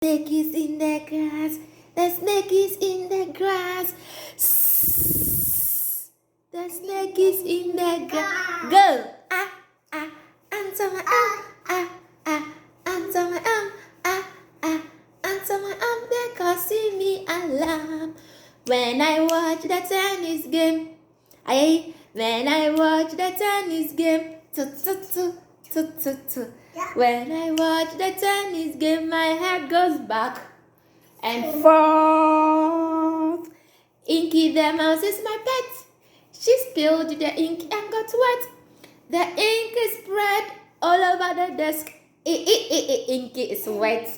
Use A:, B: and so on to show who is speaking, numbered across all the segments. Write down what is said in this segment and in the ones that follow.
A: Snake is in the grass. The snake is in the grass. The snake is in the grass. Go! Answer my answer my answer my because see me alarm. When I watch the tennis game, when I watch the tennis game, when I watch the tennis game, my head goes back and forth. Inky the mouse is my pet. She spilled the ink and got wet. The ink is spread all over the desk. Inky is wet.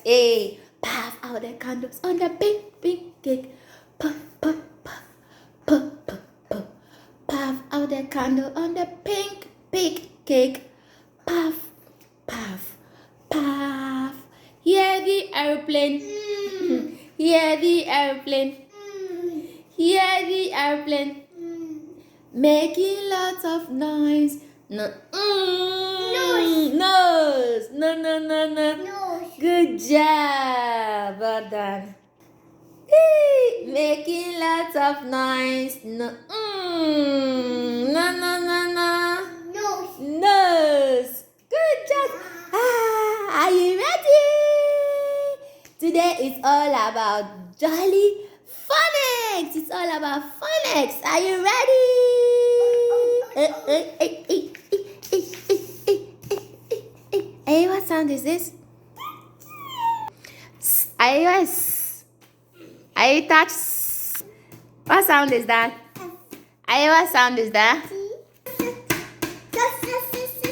A: Puff out the candles on the pink cake. Puff, puff, puff, puff, puff, puff. Puff out the candle on the pink cake. Puff, puff, puff. Hear the airplane. Hear the airplane. Hear the airplane. Making lots of noise. Nose. Good job. Well done. Making lots of noise. Nose. Good job. Are you ready? Today is all about jolly phonics. It's all about phonics. Are you ready? Hey, what sound is this? iOS. I touch. What sound is that? What sound is that?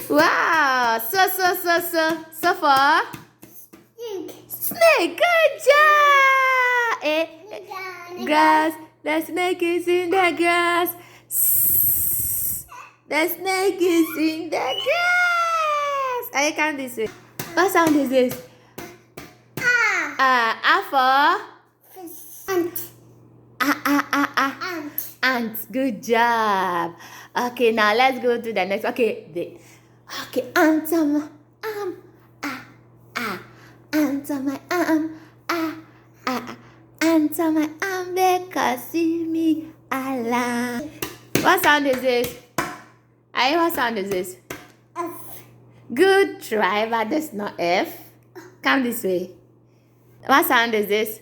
A: Wow. So far. Snake. Good job. Grass. The snake is in the grass. The snake is in the grass. I can't this way. What sound is this? For ant. Good job. Okay, now let's go to the next. Okay, answer my answer my answer my because see me alarm. What sound is this? What sound is this? F. Good try, but that's not F. Come this way. What sound is this?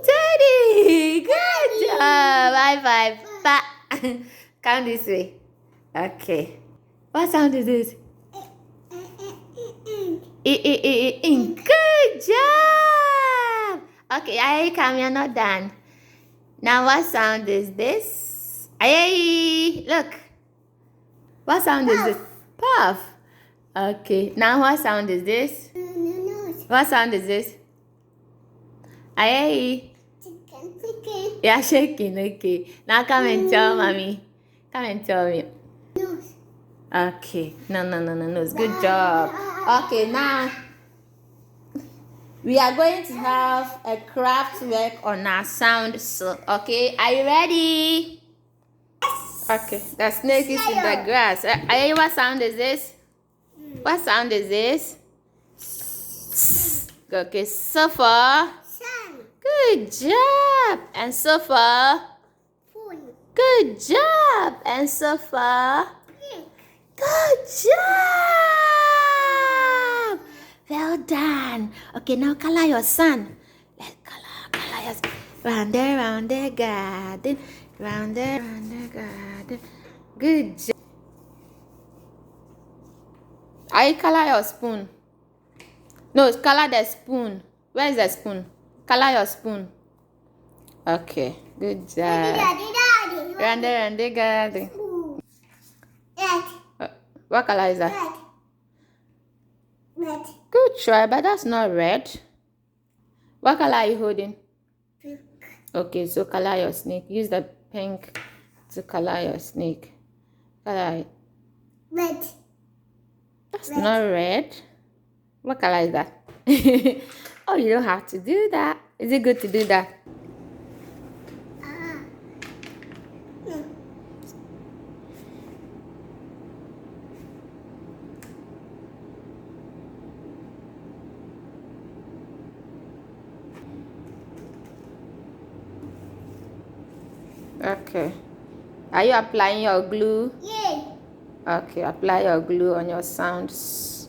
A: Teddy. Good job. High five. Come this way. Okay. What sound is this? Good job. Okay, come. You're not done. Now, what sound is this? Look. What sound is this? Puff. Okay. Now, what sound is this? What sound is this? Chicken. Yeah, shaking. Okay. Now, come and tell mommy. Come and tell me. Nose. Okay. No. Good job. Okay, now we are going to have a craft work on our sound. So, okay, are you ready? Yes. Okay, the snake is in the grass. What sound is this? What sound is this? Okay, so far. Sun. Good job. And so far. Phone. Good job. And so far. Pink. Good job. Well done. Okay, now color your sun. Let's color your sun. Round the garden. Round the garden. Good job. I color your spoon. No, color the spoon. Where is the spoon? Color your spoon. Okay, good job. Daddy. Round the garden. Red. What color is that? Red. Good try, but that's not red. What color are you holding? Pink. Okay, so color your snake. Use the pink to color your snake. Color it. Red. That's red. Not red. What color is that? Oh, you don't have to do that. Is it good to do that? Okay. Are you applying your glue?
B: Yeah.
A: Okay, apply your glue on your sounds.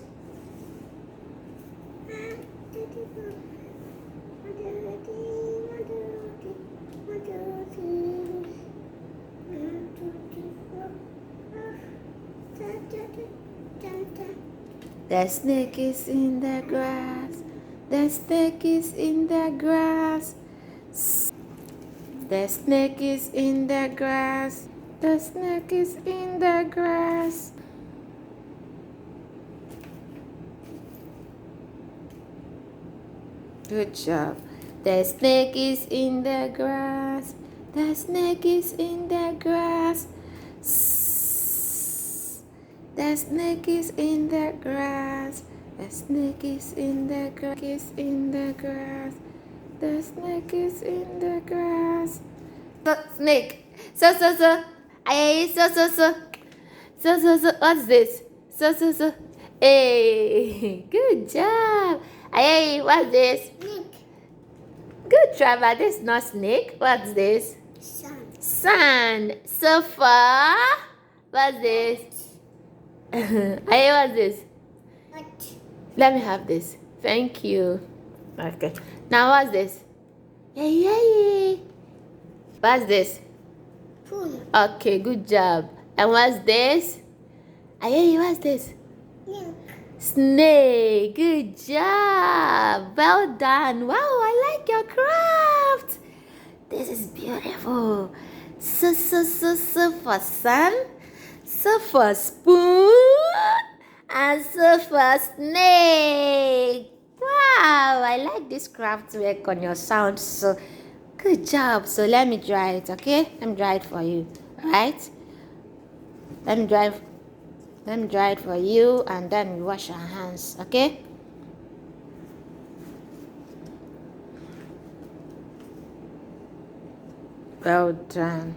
A: The snake is in the grass. The snake is in the grass. The snake is in the grass. The snake is in the grass. Good job. The snake is in the grass. The snake is in the grass. The snake is in the grass. The snake is in the grass. Is in the grass. The snake is in the grass. Snake. So. Ay, so. What's this? So. Hey, good job. Ay, what's this?
B: Snake.
A: Good try, but this is not snake. What's this? Sun. So far. What's this? Ay, what's this?
B: What?
A: Let me have this. Thank you. Okay. Now what's this? Yay. What's this?
B: Pool.
A: Okay, good job. And what's this? Ay, what's this?
B: Milk.
A: Snake. Good job. Well done. Wow, I like your craft. This is beautiful. So for sun. So for spoon. And so for snake. Wow, I like this craft work on your sound. So good job. So let me dry it, okay? Let me dry it for you. Alright? Let me dry it for you, and then we wash our hands, okay? Well done.